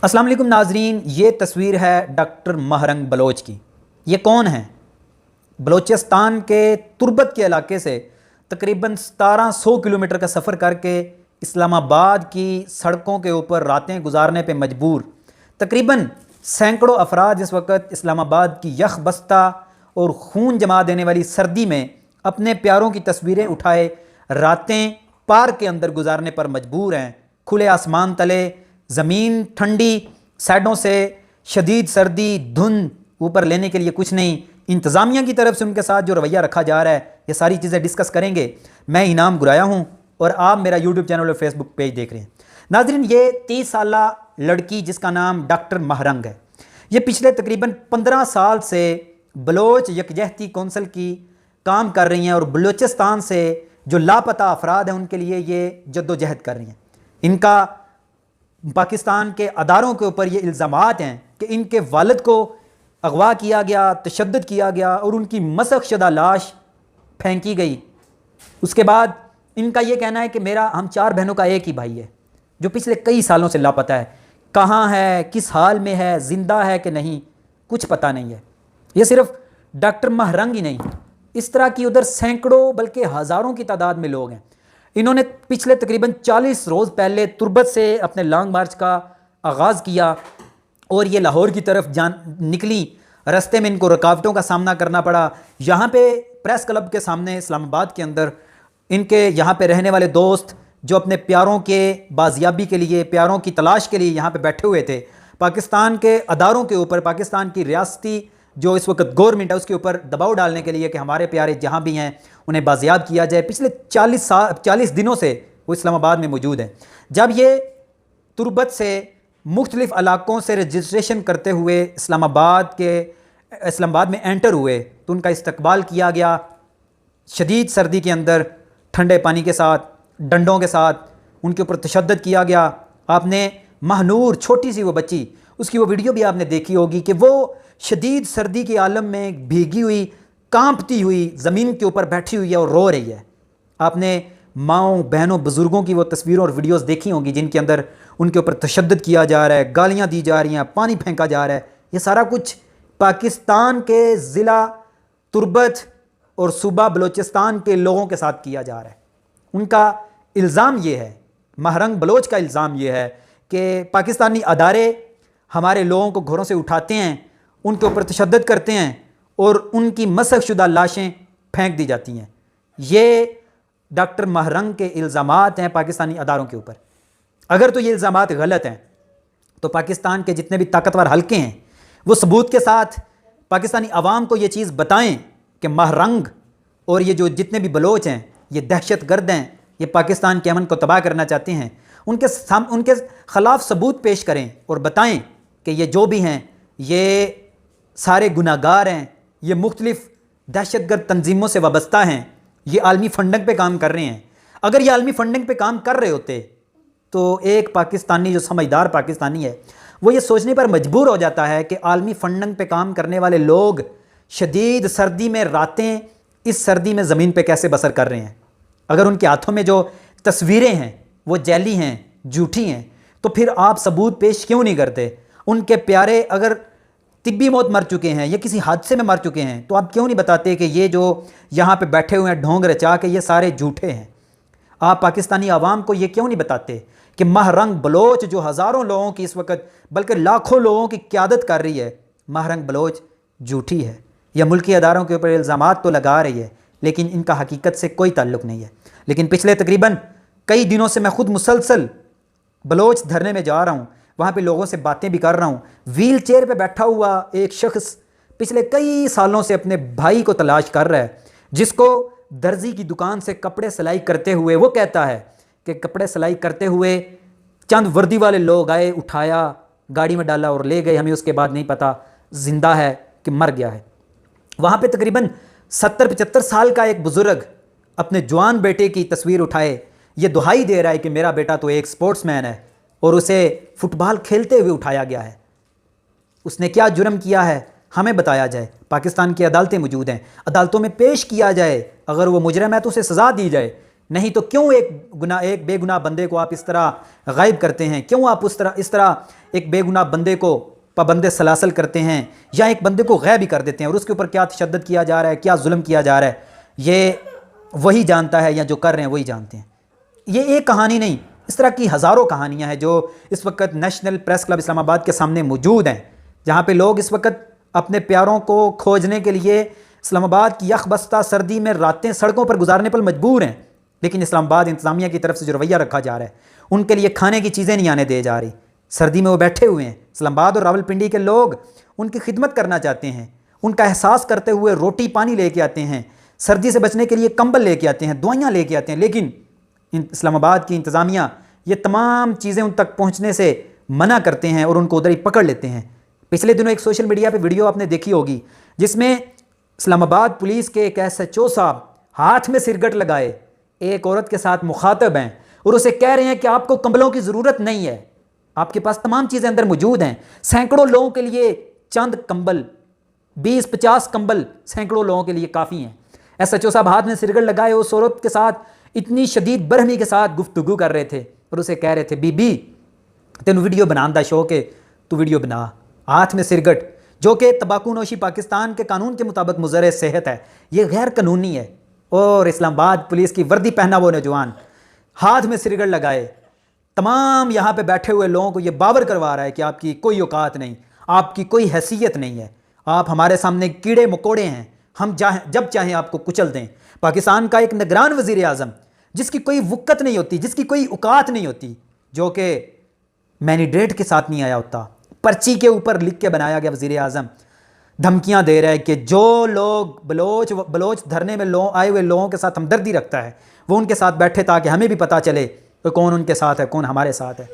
अस्सलाम वालेकुम नाजरीन, ये तस्वीर है डॉक्टर महरंग बलोच की। ये कौन हैं? बलोचिस्तान के तुर्बत के इलाके से तकरीबन 1700 किलोमीटर का सफ़र करके इस्लामाबाद की सड़कों के ऊपर रातें गुजारने पे मजबूर तकरीबन सैकड़ों अफराद इस वक्त इस्लामाबाद की यख बस्ता और खून जमा देने वाली सर्दी में अपने प्यारों की तस्वीरें उठाए रातें पार्क के अंदर गुजारने पर मजबूर हैं। खुले आसमान तले ज़मीन ठंडी, साइडों से शदीद सर्दी, धुंध, ऊपर लेने के लिए कुछ नहीं। इंतज़ामिया की तरफ से उनके साथ जो रवैया रखा जा रहा है, ये सारी चीज़ें डिस्कस करेंगे। मैं इनाम गुराया हूँ और आप मेरा यूट्यूब चैनल और फेसबुक पेज देख रहे हैं। नाज़रीन, ये 30 साला लड़की जिसका नाम डॉक्टर महरंग है, ये पिछले तकरीबन 15 साल से बलोच यकजहती कौंसिल की काम कर रही हैं और बलोचिस्तान से जो लापता अफराद हैं उनके लिए ये जद्दोजहद कर रही हैं। इनका पाकिस्तान के अदारों के ऊपर ये इल्ज़ामात हैं कि इनके वालिद को अगवा किया गया, तशद्दुद किया गया और उनकी मसख शुदा लाश फेंकी गई। उसके बाद इनका ये कहना है कि हम 4 बहनों का एक ही भाई है जो पिछले कई सालों से लापता है। कहाँ है, किस हाल में है, ज़िंदा है कि नहीं, कुछ पता नहीं है। ये सिर्फ डॉक्टर महरंग ही नहीं, इस तरह की उधर सैकड़ों बल्कि हज़ारों की तादाद में लोग हैं। इन्होंने पिछले तकरीबन 40 रोज़ पहले तुर्बत से अपने लॉन्ग मार्च का आगाज़ किया और ये लाहौर की तरफ निकली। रास्ते में इनको रुकावटों का सामना करना पड़ा। यहाँ पे प्रेस क्लब के सामने इस्लामाबाद के अंदर इनके यहाँ पे रहने वाले दोस्त जो अपने प्यारों के बाजियाबी के लिए, प्यारों की तलाश के लिए यहाँ पे बैठे हुए थे, पाकिस्तान के अदारों के ऊपर, पाकिस्तान की रियासती जो इस वक्त गवर्नमेंट है उसके ऊपर दबाव डालने के लिए कि हमारे प्यारे जहाँ भी हैं उन्हें बाजियाब किया जाए। पिछले 40 दिनों से वो इस्लामाबाद में मौजूद हैं। जब ये तुर्बत से मुख्तलिफ़ इलाकों से रजिस्ट्रेशन करते हुए इस्लामाबाद में एंटर हुए तो उनका इस्तकबाल किया गया शदीद सर्दी के अंदर, ठंडे पानी के साथ, डंडों के साथ उनके ऊपर तशद्दुद किया गया। आपने महनूर, छोटी सी वो बच्ची, उसकी वो वीडियो भी आपने देखी होगी कि वो शदीद सर्दी के आलम में भीगी हुई, कांपती हुई ज़मीन के ऊपर बैठी हुई है और रो रही है। आपने माँओं, बहनों, बुज़ुर्गों की वो तस्वीरों और वीडियोस देखी होंगी जिनके अंदर उनके ऊपर तशद्दुद किया जा रहा है, गालियाँ दी जा रही हैं, पानी फेंका जा रहा है। ये सारा कुछ पाकिस्तान के ज़िला तुर्बत और सूबा बलोचिस्तान के लोगों के साथ किया जा रहा है। उनका इल्ज़ाम ये है, महरंग बलोच का इल्ज़ाम ये है कि पाकिस्तानी अदारे हमारे लोगों को घरों से उठाते हैं, उनके ऊपर तशद्दुद करते हैं और उनकी मसख शुदा लाशें फेंक दी जाती हैं। ये डॉक्टर महरंग के इल्ज़ामात हैं पाकिस्तानी अदारों के ऊपर। अगर तो ये इल्ज़ामात गलत हैं तो पाकिस्तान के जितने भी ताकतवर हलके हैं वो सबूत के साथ पाकिस्तानी अवाम को ये चीज़ बताएं कि महरंग और ये जो जितने भी बलोच हैं ये दहशत गर्द हैं, ये पाकिस्तान के अमन को तबाह करना चाहते हैं। उनके ख़िलाफ़ सबूत पेश करें और बताएं कि ये जो भी हैं ये सारे गुनाहगार हैं, ये मुख्तलिफ़ दहशतगर्द तंजीमों से वाबस्ता हैं, ये आलमी फंडिंग पे काम कर रहे हैं। अगर ये आलमी फंडिंग पे काम कर रहे होते तो एक पाकिस्तानी जो समझदार पाकिस्तानी है वो ये सोचने पर मजबूर हो जाता है कि आलमी फंडिंग पे काम करने वाले लोग शदीद सर्दी में रातें इस सर्दी में ज़मीन पे कैसे बसर कर रहे हैं। अगर उनके हाथों में जो तस्वीरें हैं वो जैली हैं, झूठी हैं, तो फिर आप सबूत पेश क्यों नहीं करते? उनके प्यारे अगर तिब्बी मौत मर चुके हैं या किसी हादसे में मर चुके हैं तो आप क्यों नहीं बताते कि ये जो यहाँ पे बैठे हुए हैं ढोंग रचा के ये सारे झूठे हैं? आप पाकिस्तानी आवाम को ये क्यों नहीं बताते कि महरंग बलोच जो हज़ारों लोगों की इस वक्त बल्कि लाखों लोगों की क़यादत कर रही है, महरंग बलोच झूठी है। यह मुल्की अदारों के ऊपर इल्ज़ामात तो लगा रही है लेकिन इनका हकीकत से कोई ताल्लुक़ नहीं है। लेकिन पिछले तकरीबन कई दिनों से मैं ख़ुद मुसलसल बलोच धरने में जा रहा हूँ, वहाँ पे लोगों से बातें भी कर रहा हूँ। व्हील चेयर पर बैठा हुआ एक शख्स पिछले कई सालों से अपने भाई को तलाश कर रहा है, जिसको दर्जी की दुकान से कपड़े सिलाई करते हुए वो कहता है कि कपड़े सिलाई करते हुए चंद वर्दी वाले लोग आए, उठाया, गाड़ी में डाला और ले गए। हमें उसके बाद नहीं पता ज़िंदा है कि मर गया है। वहाँ पे तकरीबन 70-75 साल का एक बुज़ुर्ग अपने जवान बेटे की तस्वीर उठाए, ये दुहाई दे रहा है कि मेरा बेटा तो एक स्पोर्ट्समैन है और उसे फुटबॉल खेलते हुए उठाया गया है। उसने क्या जुर्म किया है हमें बताया जाए। पाकिस्तान की अदालतें मौजूद हैं, अदालतों में पेश किया जाए। अगर वो मुजरिम है तो उसे सज़ा दी जाए, نہیں تو کیوں ایک بے گناہ بندے کو آپ اس طرح غائب کرتے ہیں؟ کیوں آپ اس طرح ایک بے گناہ بندے کو پابند سلاسل کرتے ہیں یا ایک بندے کو غائب ہی کر دیتے ہیں؟ اور اس کے اوپر کیا تشدد کیا جا رہا ہے، کیا ظلم کیا جا رہا ہے، یہ وہی جانتا ہے، یا جو کر رہے ہیں وہی جانتے ہیں۔ یہ ایک کہانی نہیں، اس طرح کی ہزاروں کہانیاں ہیں جو اس وقت نیشنل پریس کلب اسلام آباد کے سامنے موجود ہیں، جہاں پہ لوگ اس وقت اپنے پیاروں کو کھوجنے کے لیے اسلام آباد کی یخ بستہ سردی میں راتیں سڑکوں پر گزارنے پر مجبور ہیں، لیکن اسلام آباد انتظامیہ کی طرف سے جو رویہ رکھا جا رہا ہے، ان کے لیے کھانے کی چیزیں نہیں آنے دے جا رہی، سردی میں وہ بیٹھے ہوئے ہیں۔ اسلام آباد اور راولپنڈی کے لوگ ان کی خدمت کرنا چاہتے ہیں، ان کا احساس کرتے ہوئے روٹی پانی لے کے آتے ہیں، سردی سے بچنے کے لیے کمبل لے کے آتے ہیں، دوائیاں لے کے آتے ہیں، لیکن اسلام آباد کی انتظامیہ یہ تمام چیزیں ان تک پہنچنے سے منع کرتے ہیں اور ان کو ادھر ہی پکڑ لیتے ہیں۔ پچھلے دنوں ایک سوشل میڈیا پہ ویڈیو آپ نے دیکھی ہوگی جس میں اسلام آباد پولیس کے ایک SHO صاحب ہاتھ میں سرگٹ لگائے ایک عورت کے ساتھ مخاطب ہیں اور اسے کہہ رہے ہیں کہ آپ کو کمبلوں کی ضرورت نہیں ہے، آپ کے پاس تمام چیزیں اندر موجود ہیں، سینکڑوں لوگوں کے لیے چند کمبل، 20-50 کمبل سینکڑوں لوگوں کے لیے کافی ہیں۔ SHO صاحب ہاتھ میں سرگٹ لگائے اس عورت کے ساتھ اتنی شدید برہمی کے ساتھ گفتگو کر رہے تھے اور اسے کہہ رہے تھے بی بی تینوں ویڈیو بنان دا شوق ہے تو ویڈیو بنا، ہاتھ میں سرگٹ، جو کہ تمباکو نوشی پاکستان کے قانون کے مطابق مضر صحت ہے، یہ غیر قانونی ہے، اور اسلام آباد پولیس کی وردی پہنا وہ نوجوان ہاتھ میں سرگٹ لگائے تمام یہاں پہ بیٹھے ہوئے لوگوں کو یہ باور کروا رہا ہے کہ آپ کی کوئی اوقات نہیں، آپ کی کوئی حیثیت نہیں ہے، آپ ہمارے سامنے کیڑے مکوڑے ہیں، ہم جب چاہیں آپ کو کچل دیں۔ پاکستان کا ایک نگران وزیر اعظم جس کی کوئی وقت نہیں ہوتی، جس کی کوئی اوقات نہیں ہوتی، جو کہ مینیڈیٹ کے ساتھ نہیں آیا ہوتا، پرچی کے اوپر لکھ کے بنایا گیا وزیر اعظم، دھمکیاں دے رہا ہے کہ جو لوگ بلوچ دھرنے میں آئے ہوئے لوگوں کے ساتھ ہمدردی رکھتا ہے وہ ان کے ساتھ بیٹھے تاکہ ہمیں بھی پتہ چلے کہ کون ان کے ساتھ ہے، کون ہمارے ساتھ ہے۔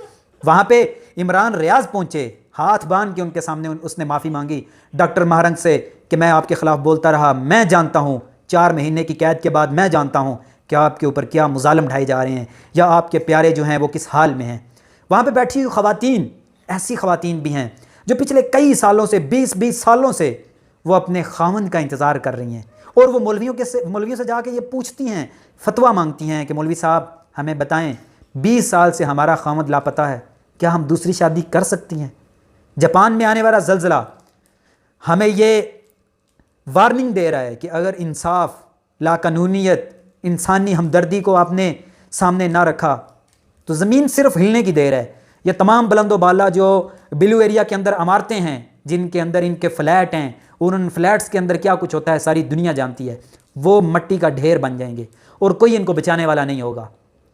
وہاں پہ عمران ریاض پہنچے، ہاتھ باندھ کے ان کے سامنے اس نے معافی مانگی ڈاکٹر مہرنگ سے کہ میں آپ کے خلاف بولتا رہا، میں جانتا ہوں 4 مہینے کی قید کے بعد میں جانتا ہوں کہ آپ کے اوپر کیا مظالم ڈھائے جا رہے ہیں یا آپ کے پیارے جو ہیں وہ کس حال میں ہیں۔ وہاں پہ بیٹھی ہوئی خواتین، ایسی خواتین بھی ہیں جو پچھلے کئی سالوں سے 20 سالوں سے وہ اپنے خاوند کا انتظار کر رہی ہیں، اور وہ مولویوں سے جا کے یہ پوچھتی ہیں، فتویٰ مانگتی ہیں کہ مولوی صاحب ہمیں بتائیں 20 سال سے ہمارا خاوند لاپتہ ہے، کیا ہم دوسری شادی کر سکتی ہیں؟ جاپان میں آنے والا زلزلہ ہمیں یہ وارننگ دے رہا ہے کہ اگر انصاف، لاقانونیت، انسانی ہمدردی کو آپ نے سامنے نہ رکھا تو زمین صرف ہلنے کی دیر ہے۔ یہ تمام بلند و بالا جو بلو ایریا کے اندر عمارتیں ہیں، جن کے اندر ان کے فلیٹ ہیں، اور ان فلیٹس کے اندر کیا کچھ ہوتا ہے ساری دنیا جانتی ہے، وہ مٹی کا ڈھیر بن جائیں گے اور کوئی ان کو بچانے والا نہیں ہوگا۔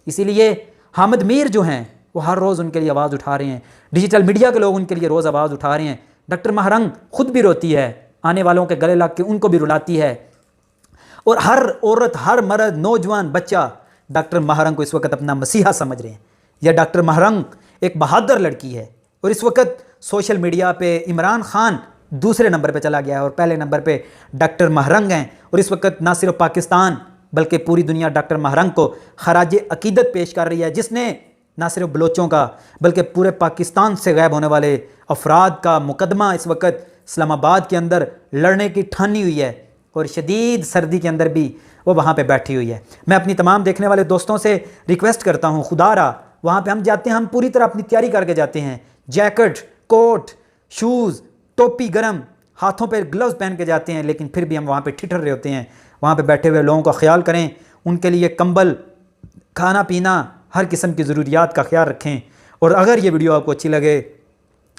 اسی لیے حامد میر جو ہیں وہ ہر روز ان کے لیے آواز اٹھا رہے ہیں، ڈیجیٹل میڈیا کے لوگ ان کے لیے روز آواز اٹھا رہے ہیں، ڈاکٹر مہرنگ خود بھی روتی ہے، آنے والوں کے گلے لگ کے ان کو بھی رلاتی ہے، اور ہر عورت، ہر مرد، نوجوان، بچہ ڈاکٹر مہرنگ کو اس وقت اپنا مسیحا سمجھ رہے ہیں۔ یا ڈاکٹر مہرنگ ایک بہادر لڑکی ہے، اور اس وقت سوشل میڈیا پہ عمران خان دوسرے نمبر پہ چلا گیا ہے اور پہلے نمبر پہ ڈاکٹر مہرنگ ہیں، اور اس وقت نہ صرف پاکستان بلکہ پوری دنیا ڈاکٹر مہرنگ کو خراج عقیدت پیش کر رہی ہے، جس نے نہ صرف بلوچوں کا بلکہ پورے پاکستان سے غائب ہونے والے افراد کا مقدمہ اس وقت اسلام آباد کے اندر لڑنے کی ٹھانی ہوئی ہے، اور شدید سردی کے اندر بھی وہ وہاں پہ بیٹھی ہوئی ہے۔ میں اپنی تمام دیکھنے والے دوستوں سے ریکویسٹ کرتا ہوں، خدا را وہاں پہ ہم جاتے ہیں، ہم پوری طرح اپنی تیاری کر کے جاتے ہیں، جیکٹ، کوٹ، شوز، ٹوپی گرم، ہاتھوں پہ گلوز پہن کے جاتے ہیں، لیکن پھر بھی ہم وہاں پہ ٹھٹر رہے ہوتے ہیں۔ وہاں پہ بیٹھے ہوئے لوگوں کا خیال کریں، ان کے لیے کمبل، کھانا پینا، ہر قسم کی ضروریات کا خیال رکھیں۔ اور اگر یہ ویڈیو آپ کو اچھی لگے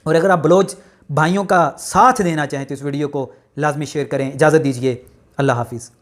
اور اگر آپ بلوچ بھائیوں کا ساتھ دینا چاہیں تو اس ویڈیو کو لازمی شیئر کریں۔ اجازت دیجیے، اللہ حافظ۔